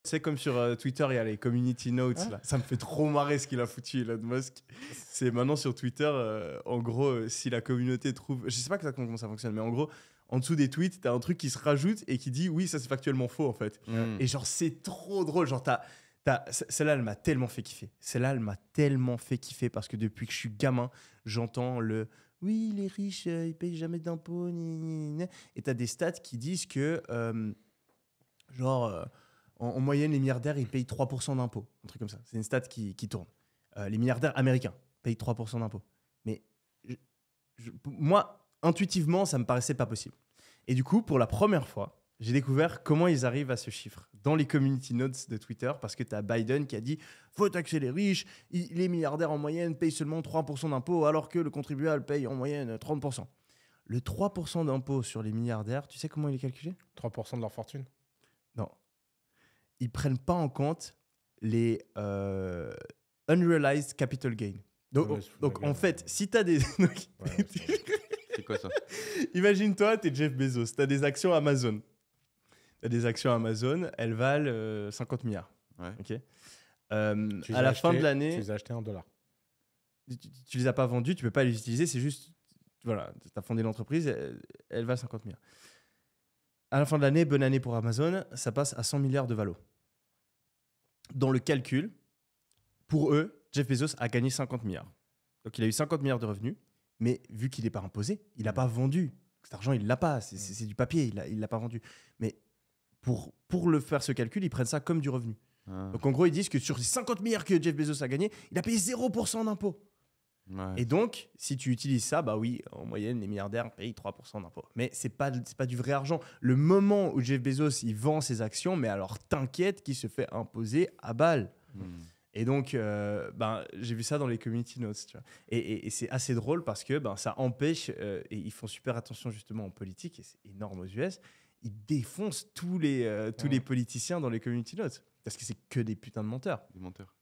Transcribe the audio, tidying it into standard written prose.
Tu sais, comme sur Twitter, il y a les community notes. Ah. Là. Ça me fait trop marrer ce qu'il a foutu, Elon Musk. C'est maintenant sur Twitter, en gros, si la communauté trouve. Je sais pas comment ça fonctionne, mais en gros, en dessous des tweets, t'as un truc qui se rajoute et qui dit oui, ça c'est factuellement faux en fait. Et genre, c'est trop drôle. Genre, celle-là, elle m'a tellement fait kiffer. Celle-là, elle m'a tellement fait kiffer parce que depuis que je suis gamin, j'entends le oui, les riches, ils payent jamais d'impôts. Et t'as des stats qui disent que, en moyenne, les milliardaires, ils payent 3% d'impôts. Un truc comme ça. C'est une stat qui tourne. Les milliardaires américains payent 3% d'impôts. Mais moi, intuitivement, ça me paraissait pas possible. Et du coup, pour la première fois, j'ai découvert comment ils arrivent à ce chiffre dans les community notes de Twitter, parce que tu as Biden qui a dit « faut taxer les riches, les milliardaires en moyenne payent seulement 3% d'impôts, alors que le contribuable paye en moyenne 30%. » Le 3% d'impôts sur les milliardaires, tu sais comment il est calculé ? 3% de leur fortune. Non. Ils prennent pas en compte les unrealized capital gain. Donc en fait, si tu as des... C'est quoi ça? Imagine-toi, tu es Jeff Bezos, tu as des actions Amazon. Tu as des actions Amazon, elles valent 50 milliards. Ouais. Okay. À la fin de l'année... Tu les as achetés $1. Tu les as pas vendus, tu peux pas les utiliser, c'est juste... Voilà, tu as fondé l'entreprise, elle valent 50 milliards. À la fin de l'année, bonne année pour Amazon, ça passe à 100 milliards de valo. Dans le calcul, pour eux, Jeff Bezos a gagné 50 milliards. Donc il a eu 50 milliards de revenus, mais vu qu'il n'est pas imposé, il n'a pas vendu. Cet argent, il ne l'a pas, c'est du papier, il ne l'a pas vendu. Mais pour le faire ce calcul, ils prennent ça comme du revenu. Donc en gros, ils disent que sur les 50 milliards que Jeff Bezos a gagné, il a payé 0% d'impôts. Ouais. Et donc, si tu utilises ça, bah oui, en moyenne, les milliardaires payent 3% d'impôts. Mais c'est pas du vrai argent. Le moment où Jeff Bezos, il vend ses actions, mais alors t'inquiète qu'il se fait imposer à balle. Et donc, j'ai vu ça dans les community notes. Tu vois. Et c'est assez drôle parce que ça empêche, et ils font super attention justement en politique, et c'est énorme aux US, ils défoncent tous les politiciens dans les community notes. Parce que c'est que des putains de menteurs. Des menteurs.